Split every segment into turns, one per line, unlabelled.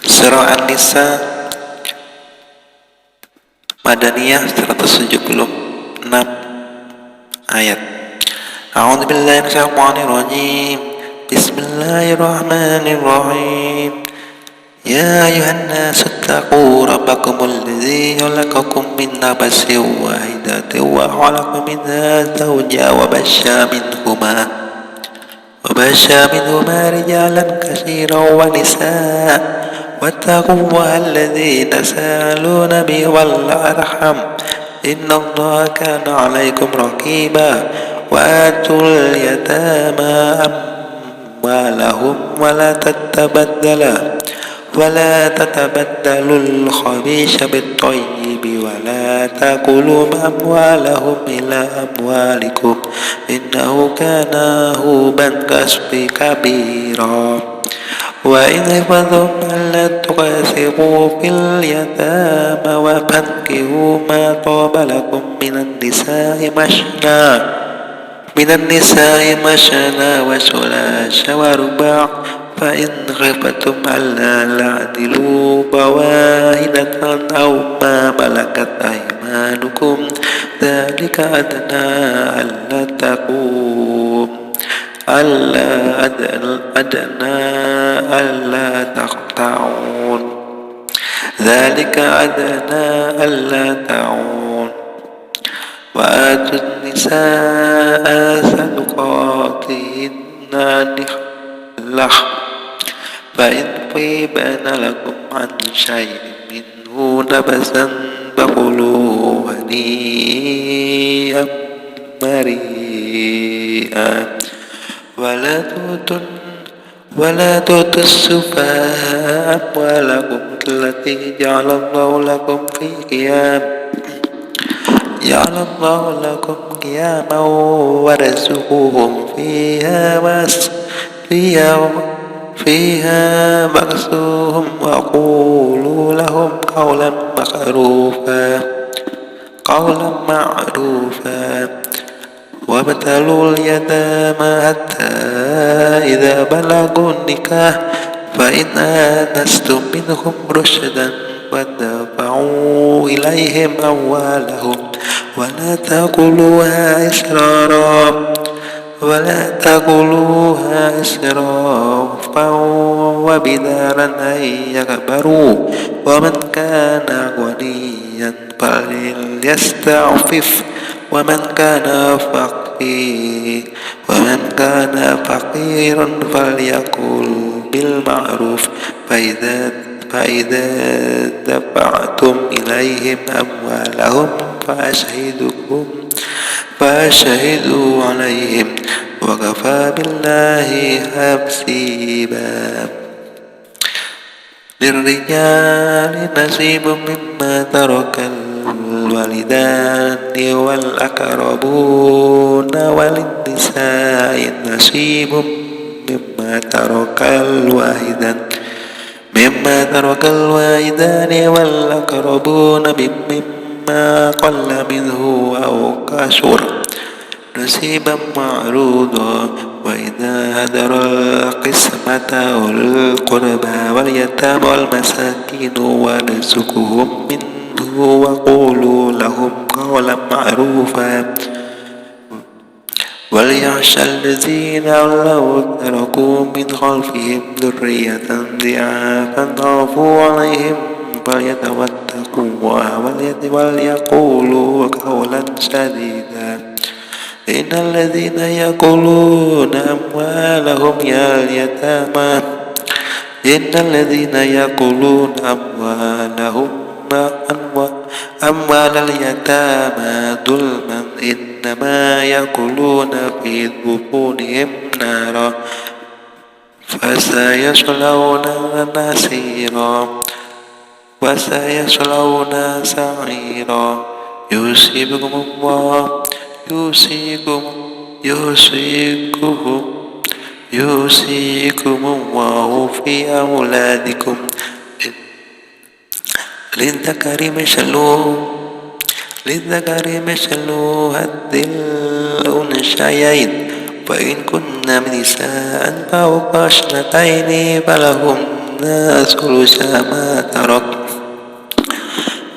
Surah An-Nisa Madaniyah 176 ayat. A'udzu billahi minasyaitonir rajim. Bismillahirrahmanirrahim. Ya ayuhan nasu taqu rabbakumul ladzi khalaqakum min nafsin wahidatin wa khalaqa minha zawjaha wa bashsha minhuma rijalan katsiran wa nisaa واتقوا الله الذي تساءلون به والأرحم إن الله كان عليكم رقيبا وآتوا اليتامى أموالهم ولا تتبدلوا الخبيث بالطيب ولا تأكلوا أموالهم إلى أموالكم إنه كان حوبا كبيرا وإن خفتم ألا تقسطوا في اليتامى فانكحوا ما طاب لكم من النساء مثنى وثلاث ورباع فإن خفتم ألا تعدلوا فواحدة أو ما ملكت أيمانكم ذلك أدنى ألا تقطعون ذلك أدنى ألا تعون وآتوا النساء صدقاتهن نحلة فإن طيبن لكم عن شيء منه نفسا فكلوه هنيئا مريئا ولا تؤتوا السفهاء أموالكم التي جعل الله لكم قياما وارزقوهم فيها واكسوهم وقولوا لهم قولا معروفا وابتلوا اليتامى حتى إذا بلغوا النكاح فإن آنستم منهم رشدا فادفعوا إليهم أموالهم ولا تأكلوها إسرافا وبدارا أن يكبروا ومن كان غنيا فليستعفف ومن كان فقيرا فليأكل بالمعروف فإذا دفعتم إليهم أموالهم فأشهدوا عليهم وكفى بالله حسيبا للرجال نصيب مما ترك الوالدان والأقربون وللنساء نصيب مما ترك الوالدان والأقربون مما قل منه أو كثر نصيبا معروضا وإذا حضر القسمة أولو القربى واليتامى والمساكين وارزقهم منه وقولوا لهم قولا معروفا وليخشى الذين لو تركوا من خلفهم ذرية ضعافا خافوا عليهم فليتقوا الله وليقولوا قولا سديدا إن الذين يأكلون أموال اليتامى ظلما إنما يأكلون في بطونهم نارا وسيصلون سعيرا يوصيكم الله في أولادكم للذكر مثل حظ الأنثيين فإن كن نساء فوق اثنتين فلهن منا ثلث ما ترك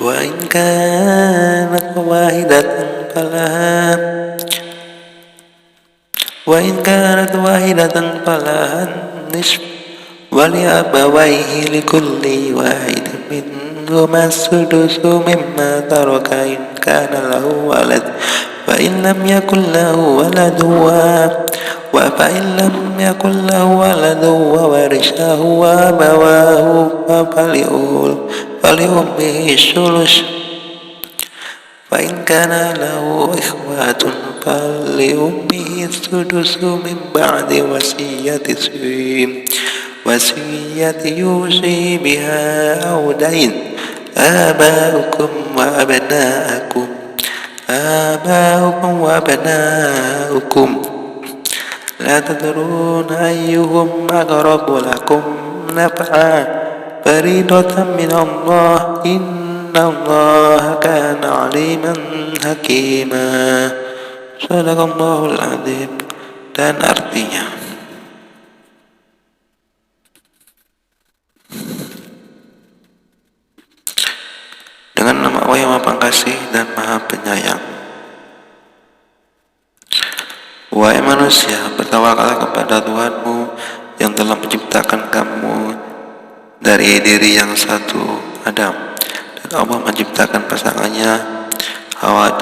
وإن كانت واحدة فلها النصف ولأبويه لكل واحد منهما السدس مما ترك إن كان له ولد فإن لم يكن له ولد وورثه أبواه فلأمه الثلث فإن كان له إخوة فلأمه السدس من بعد وصية يوصي بها أو دين آباؤكم وأبناؤكم لا تدرون أيهم أقرب لكم نفعا فريضة من الله إن الله كان عليما حكيما. Sadaqallahul Adzim. Dan artinya, dengan nama Allah yang Maha Pengasih dan Maha Penyayang. Wahai manusia, bertawakallah kepada Tuhanmu yang telah menciptakan kamu dari diri yang satu, Adam, dan Allah menciptakan pasangannya Hawa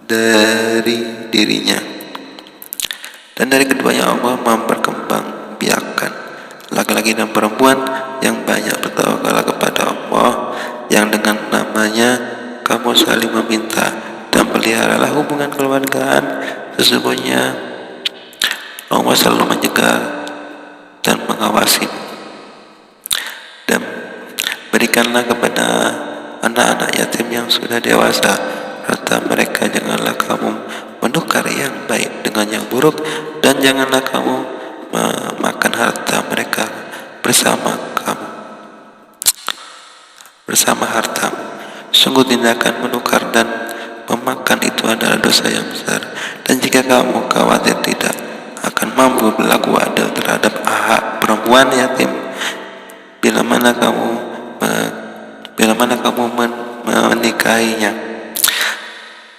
dari dirinya, dan dari keduanya Allah memperkembang biakan laki-laki dan perempuan yang banyak. Bertawakallah kepada Allah yang dengan namanya kamu saling meminta, dan peliharalah hubungan kekeluargaan. Sesungguhnya Allah selalu menjaga dan mengawasi. Dan berikanlah kepada anak-anak yatim yang sudah dewasa harta mereka, janganlah kamu menukar yang baik dengan yang buruk, dan janganlah kamu memakan harta mereka bersama hartamu. Sungguh tindakan menukar dan memakan itu adalah dosa yang besar, dan jika kamu khawatir tidak akan mampu berlaku adil terhadap hak perempuan yatim, bila mana kamu menikahinya,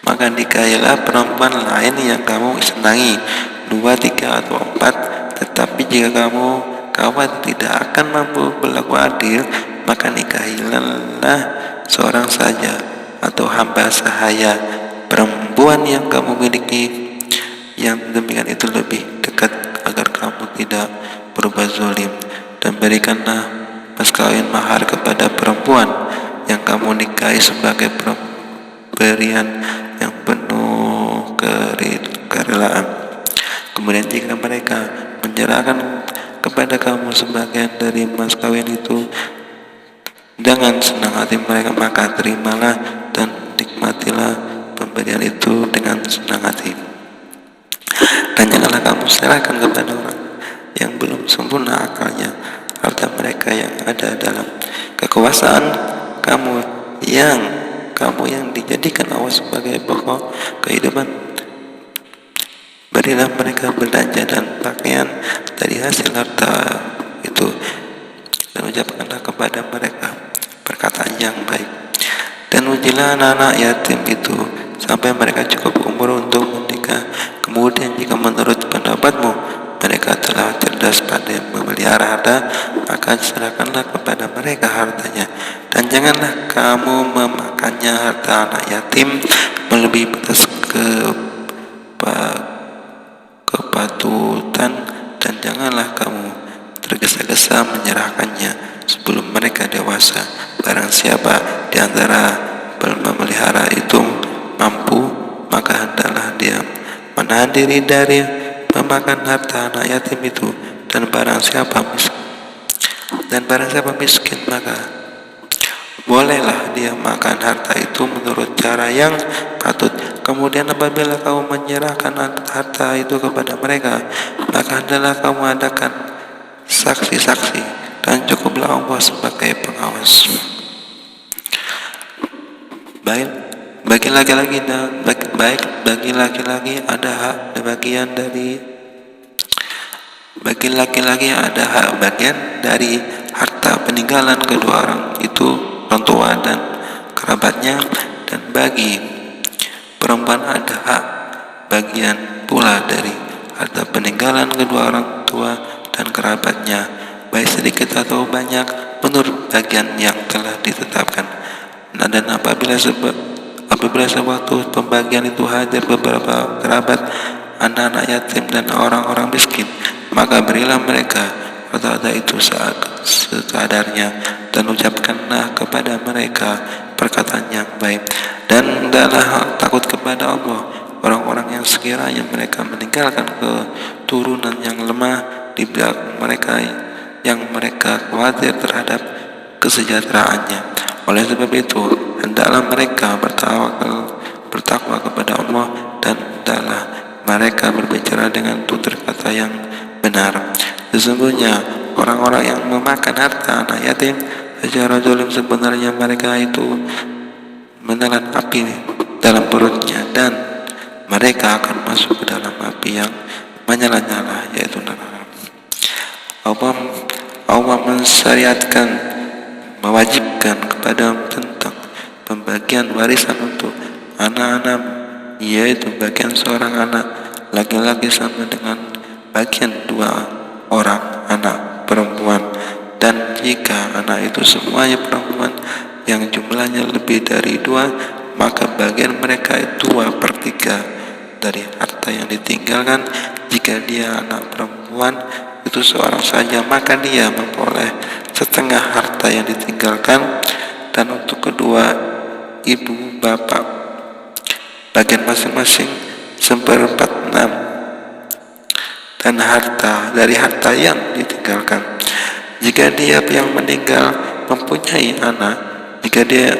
maka nikahilah perempuan lain yang kamu senangi, 2, 3, atau 4. Tetapi jika kamu khawatir tidak akan mampu berlaku adil, maka nikahilah seorang saja atau hamba sahaya perempuan yang kamu miliki. Yang demikian itu lebih dekat agar kamu tidak berbuat zalim. Dan berikanlah mas kawin mahar kepada perempuan yang kamu nikahi sebagai pemberian yang penuh kerelaan. Kemudian jika mereka menyerahkan kepada kamu sebagian dari mas kawin itu dengan senang hati mereka, maka terimalah dan nikmatilah pemberian itu dengan senang hati. Dan janganlah kamu serahkan kepada orang yang belum sempurna akalnya harta mereka yang ada dalam kekuasaan kamu yang dijadikan Allah sebagai pokok kehidupan. Berilah mereka belanja dan pakaian dari hasil harta itu, dan ucapkanlah kepada mereka perkataan yang baik. Dan ujilah anak-anak yatim itu sampai mereka cukup umur untuk menikah. Kemudian jika menurut pendapatmu mereka telah cerdas pada memelihara harta, maka serahkanlah kepada mereka hartanya, dan janganlah kamu memakannya harta anak yatim melebihi batas kepatutan, dan janganlah kamu tergesa-gesa menyerahkannya sebelum mereka dewasa. Barang siapa di antara memelihara itu mampu, maka hendaklah dia menahan diri dari memakan harta anak yatim itu. Dan barang siapa miskin, maka bolehlah dia makan harta itu menurut cara yang patut. Kemudian apabila kamu menyerahkan harta itu kepada mereka, maka hendaklah kamu adakan saksi-saksi, dan cukuplah Allah sebagai pengawas. Bagi laki-laki ada hak bagian dari Bagi laki-laki ada hak bagian dari harta peninggalan kedua orang itu, orang tua dan kerabatnya, dan bagi perempuan ada hak bagian pula dari harta peninggalan kedua orang tua dan kerabatnya, baik sedikit atau banyak menurut bagian yang telah ditetapkan. Nah, dan apabila sewaktu pembagian itu hadir beberapa kerabat, anak-anak yatim dan orang-orang miskin, maka berilah mereka rata-rata itu sekadarnya, dan ucapkanlah kepada mereka perkataan yang baik, dan hendaklah takut kepada Allah orang-orang yang sekiranya mereka meninggalkan keturunan yang lemah di belakang mereka, yang mereka khawatir terhadap kesejahteraannya. Oleh sebab itu, hendaklah mereka bertakwa kepada Allah, dan hendaklah mereka berbicara dengan tutur kata yang benar. Sesungguhnya orang-orang yang memakan harta anak yatim secara zalim, sebenarnya mereka itu menelan api dalam perutnya, dan mereka akan masuk ke dalam api yang menyala-nyala, yaitu neraka. Allah mensyariatkan, mewajibkan kepada tentang pembagian warisan untuk anak-anak, yaitu bagian seorang anak laki-laki sama dengan bagian dua orang anak perempuan, dan jika anak itu semuanya perempuan yang jumlahnya lebih dari dua, maka bagian mereka itu 2/3 dari harta yang ditinggalkan. Jika dia anak perempuan itu seorang saja, maka dia memperoleh setengah harta yang ditinggalkan, dan untuk kedua ibu bapak bagian masing-masing 1/4/6 dan dari harta yang ditinggalkan. Jika dia yang meninggal mempunyai anak, jika dia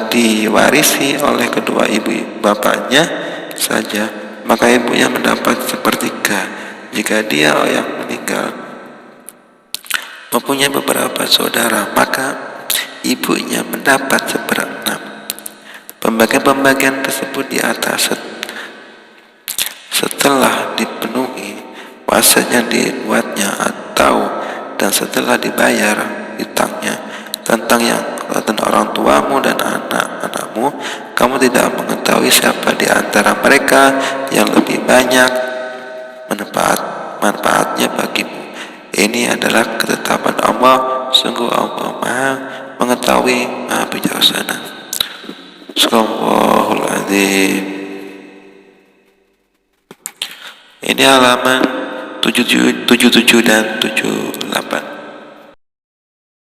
diwarisi oleh kedua ibu bapaknya saja, maka ibunya mendapat 1/3. Jika dia yang meninggal mempunyai beberapa saudara, maka ibunya mendapat 1/6. Pembagian tersebut di atas setelah dipenuhi wasiat yang dibuatnya dan setelah dibayar hutangnya tentang orang tuamu dan anak-anakmu. Kamu tidak mengetahui siapa di antara mereka yang lebih banyak manfaatnya bagimu. Ini adalah ketetapan Allah. Sungguh Allah Maha mengetahui, Maha bijaksana. Shallallahul adzim. Ini halaman 77 dan 78.